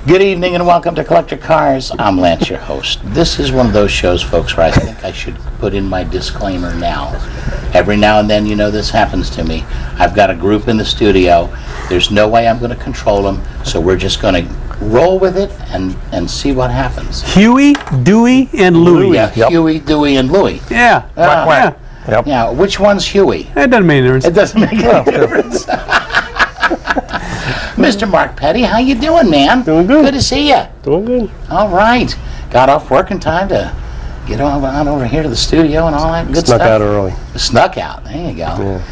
Good evening and welcome to Collector Cars. I'm Lance, your host. This is one of those shows, folks, where I think I should put in my disclaimer now. Every now and then, you know, this happens to me. I've got a group in the studio. There's no way I'm going to control them, so we're just going to roll with it and see what happens. Huey, Dewey, and Louie. Yeah, yep. Huey, Dewey, and Louie. Yeah. Yeah. Yep. Yeah, which one's Huey? It doesn't make any difference. It doesn't make any difference. Mr. Mark Petty, how you doing, man? Doing good. Good to see you. Doing good. All right. Got off work in time to get on over here to the studio and all that good stuff. Snuck out early. Snuck out. There you go. Yeah.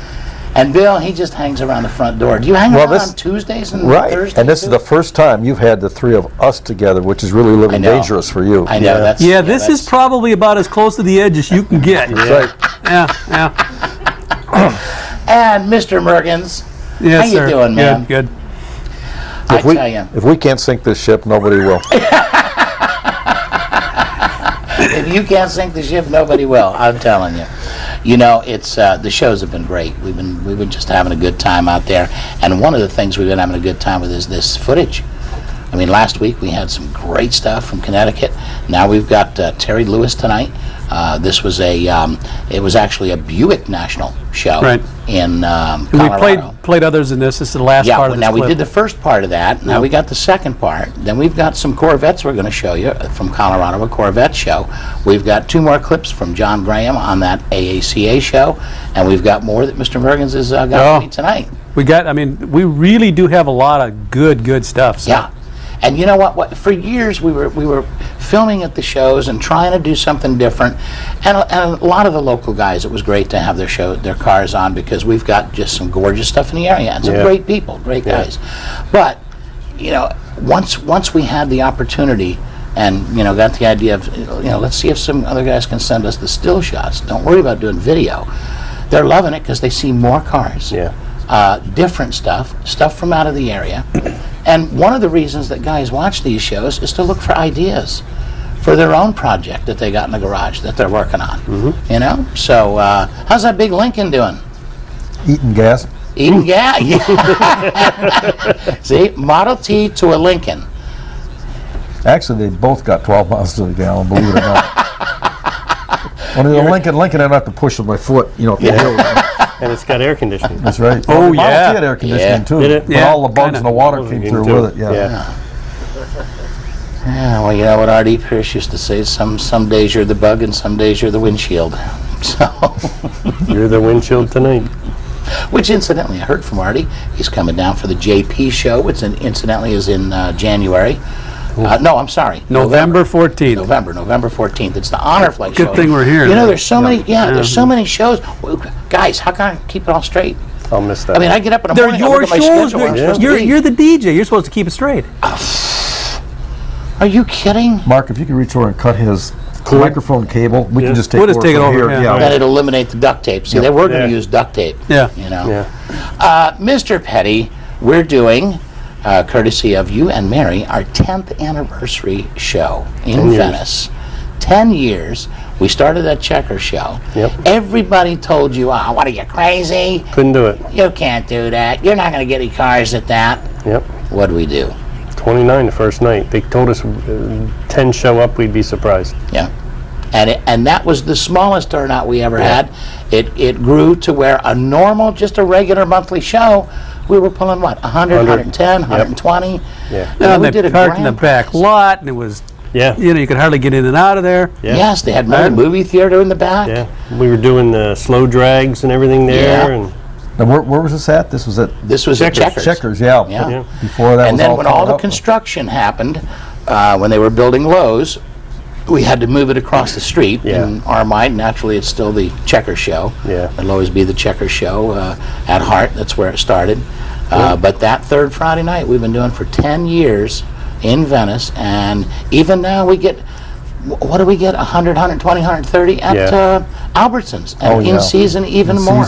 And Bill, he just hangs around the front door. Do you hang around on Tuesdays and Thursdays? And this is the first time you've had the three of us together, which is really living dangerous for you. I know. Yeah. This is probably about as close to the edge as you can get. That's right. Yeah. And Mr. Mergens, Yes, how sir. you doing, man? Good. I tell you. If we can't sink this ship, nobody will. If you can't sink the ship, nobody will. I'm telling you. You know, it's the shows have been great. We've been just having a good time out there. And one of the things we've been having a good time with is this footage. I mean, last week we had some great stuff from Connecticut. Now we've got Terry Lewis tonight. This was it was actually a Buick National show in Colorado. We played others in this. This is the last part of this now clip. we did the first part of that. Now we got the second part. Then we've got some Corvettes we're going to show you from Colorado, a Corvette show. We've got 2 more clips from John Graham on that AACA show, and we've got more that Mr. Mergens has got for me tonight. We really do have a lot of good stuff. So. Yeah. And you know what? For years we were filming at the shows and trying to do something different. And a lot of the local guys, it was great to have their cars on because we've got just some gorgeous stuff in the area and some great people, great guys. But you know, once we had the opportunity and you know got the idea of let's see if some other guys can send us the still shots. Don't worry about doing video. They're loving it because they see more cars. Yeah. Different stuff from out of the area. And one of the reasons that guys watch these shows is to look for ideas for their own project that they got in the garage that they're working on. You know? So, how's that big Lincoln doing? Eating gas. Eating gas? Yeah. See, Model T to a Lincoln. Actually, they both got 12 miles to the gallon, believe it or not. When the Lincoln, I have to push with my foot, up the hill. And it's got air conditioning. That's right. Oh, the Model yeah. T had air conditioning too. Did it? But all the bugs and the water came through with it. Yeah, well, you know what Artie Pierce used to say, some days you're the bug and some days you're the windshield. So You're the windshield tonight. Which incidentally, I heard from Artie, he's coming down for the JP show, which incidentally is in January. No, I'm sorry. November 14th. November 14th. It's the Honor Flight show. Good thing we're here. You know, there's so many, there's so many shows. Guys, how can I keep it all straight? I'll miss that. I mean, I get up in the They're morning, I your look at my shows. schedule, I'm supposed to be. You're the DJ. You're supposed to keep it straight. Are you kidding? Mark, if you could reach over and cut his microphone cable, we can just take We'll just take it from over, here. yeah. Then it'll eliminate the duct tape. See, they were going to use duct tape. Yeah. You know. Yeah. Mr. Petty, we're doing, courtesy of you and Mary, our 10th anniversary show in Venice. 10 years. We started that Checker show. Yep. Everybody told you, what are you, crazy? Couldn't do it. You can't do that. You're not going to get any cars at that. Yep. What do we do? 29 the first night. They told us 10 show up, we'd be surprised. Yeah. And that was the smallest turnout we ever had. It grew to where a normal, just a regular monthly show, we were pulling what, 100, 110, 120? Yeah. And we they did a parked in the grand back lot, and it was, you could hardly get in and out of there. Yeah. Yes, they had another movie theater in the back. Yeah. We were doing the slow drags and everything there. Yeah. And Now, where was this at? This was at This was at Checkers. Checkers, yeah. Yeah. Before that And was then all when all torn the up. construction happened, when they were building Lowe's, we had to move it across the street. In our mind, naturally, it's still the Checker show. Yeah. It'll always be the Checker show at heart. That's where it started. But that third Friday night we've been doing for 10 years in Venice, and even now we get, what do we get, 100, 120, 130 at Albertsons, and in season even more.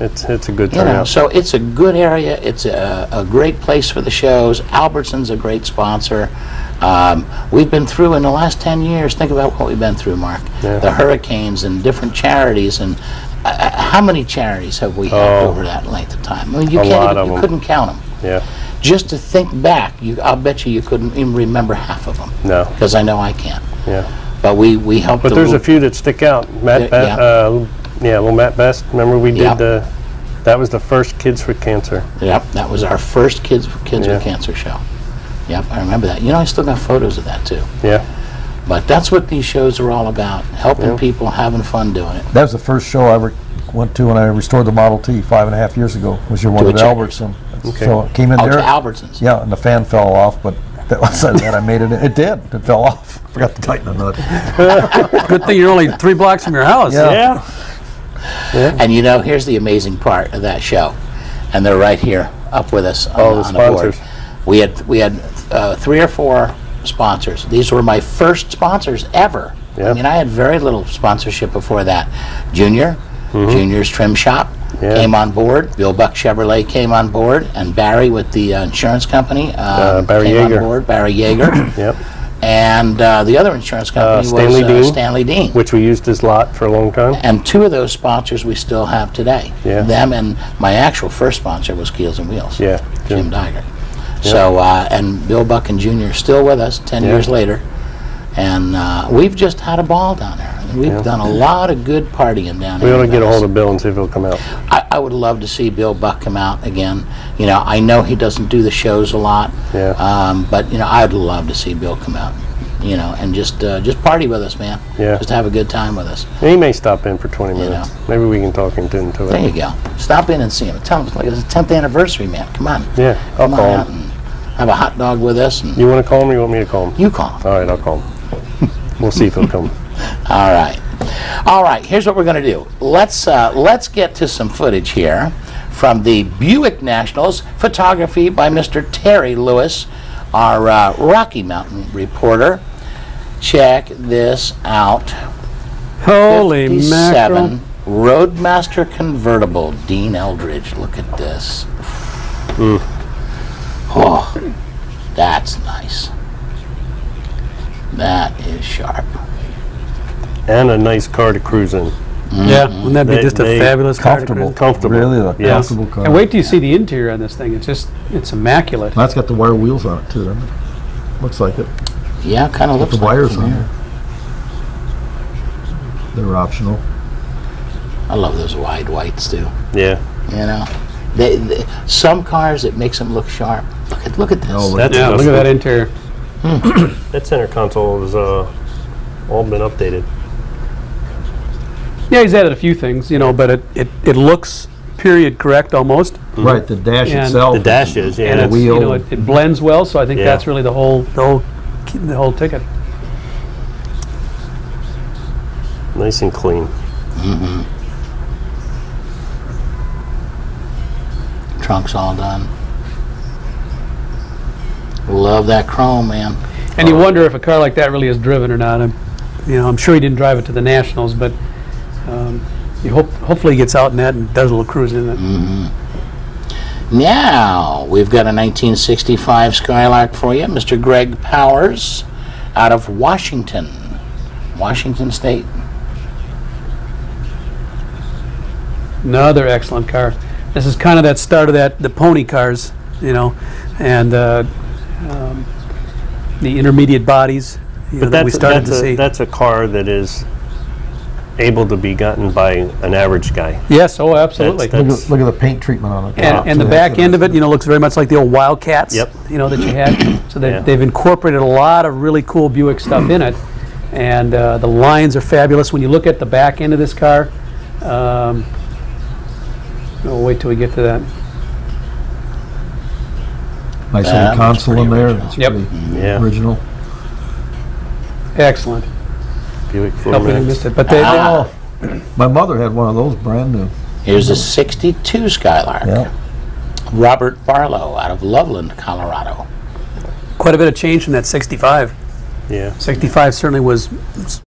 It's a good You know, turnout. so it's a good area. It's a great place for the shows. Albertson's a great sponsor. We've been through, in the last 10 years, think about what we've been through, Mark. The hurricanes and different charities, and how many charities have we had over that length of time? I mean, you couldn't count them. Yeah. just to think back, I'll bet you couldn't even remember half of them. No. Because I know I can't. Yeah. But we helped. But there's a few that stick out. Matt, little Matt Best. Remember we did Yep. that was the first Kids with Cancer. Yep, that was our first Kids Yeah. with Cancer show. Yep, I remember that. You know, I still got photos of that too. Yeah. But that's what these shows are all about, helping Yeah. people, having fun doing it. That was the first show I ever went to when I restored the Model T 5.5 years ago. Was your one To at a check. Albertson. Okay. So it came in Oh, there. to Albertsons. Yeah, and the fan fell off, but that was that I made it. It did. It fell off. Forgot to tighten the nut. Good thing you're only 3 blocks from your house. Yeah. Yeah. And you know, here's the amazing part of that show, and they're right here up with us on, Oh, the on the board. sponsors. We had 3 or 4 sponsors. These were my first sponsors ever. Yeah. I mean, I had very little sponsorship before that. Junior, Junior's Trim Shop Yeah. came on board. Bill Buck Chevrolet came on board, and Barry with the insurance company Barry came Yeager. on board. Barry Yeager. Yep. And the other insurance company Stanley was Dean. Stanley Dean. Which we used his lot for a long time. And 2 of those sponsors we still have today. Yeah. Them, and my actual first sponsor was Keels and Wheels. Yeah. Jim Diger. So, and Bill Buck and Jr. are still with us 10 years later. And we've just had a ball down there. We've done a lot of good partying down We there. ought to get a hold of Bill and see if he'll come out. I would love to see Bill Buck come out again. You know, I know he doesn't do the shows a lot. Yeah. But, you know, I'd love to see Bill come out. You know, and just party with us, man. Yeah. Just have a good time with us. He may stop in for 20 minutes. know. Maybe we can talk him into There it. you go. Stop in and see him. Tell him it's like it's his 10th anniversary, man. Come on. Yeah, I'll Come on call out him. and have a hot dog with us. And You want to call him or you want me to call him? you call him. All right, I'll call him. We'll see if he'll come. All right. All right. Here's what we're going to do. Let's get to some footage here from the Buick Nationals. Photography by Mr. Terry Lewis, our Rocky Mountain reporter. Check this out. Holy mackerel. 57 Roadmaster convertible, Dean Eldridge. Look at this. Oh, that's nice. That is sharp. And a nice car to cruise in. Yeah, wouldn't that be just a They- fabulous car to Comfortable. cruise? Comfortable. Really, a Yes. comfortable car. And wait till you see the interior on this thing. It's immaculate. That's got the wire wheels on it too, doesn't it? Looks like it. Yeah, kind of looks The like wires from on here. there. They're optional. I love those wide whites too. Yeah. You know, some cars it makes them look sharp. Look at this. Oh, look That's Yeah, look at that interior. That center console has all been updated. Yeah, he's added a few things, you know, but it looks period correct almost. Right, the dash And itself. The dash is, yeah. And that's- it's, you know, it blends well, so I think Yeah. that's really the whole ticket. nice and clean. Trunk's all done. Love that chrome, man. And you wonder if a car like that really is driven or not. I'm sure he didn't drive it to the Nationals, but hopefully he gets out in that and does a little cruising in it. Now, we've got a 1965 Skylark for you. Mr. Greg Powers out of Washington State. Another excellent car. This is kind of that start of the pony cars, you know, and the intermediate bodies, But that we started to see. that's a car that is able to be gotten by an average guy. Yes, oh, absolutely. That's- Look at the paint treatment on it. And the back end of it, you know, looks very much like the old Wildcats, Yep. you know, that you had. So Yeah. they've incorporated a lot of really cool Buick stuff in it, and the lines are fabulous. When you look at the back end of this car, we'll wait till we get to that. Nice That little looks console in pretty there. original. It's Yep. pretty Yeah. original. Excellent. Buick Helping you 4Max. missed it, but they, Ah. My mother had one of those brand new. Here's a 62 Skylark. Yeah. Robert Barlow out of Loveland, Colorado. quite a bit of change from that 65. Yeah. 65 certainly was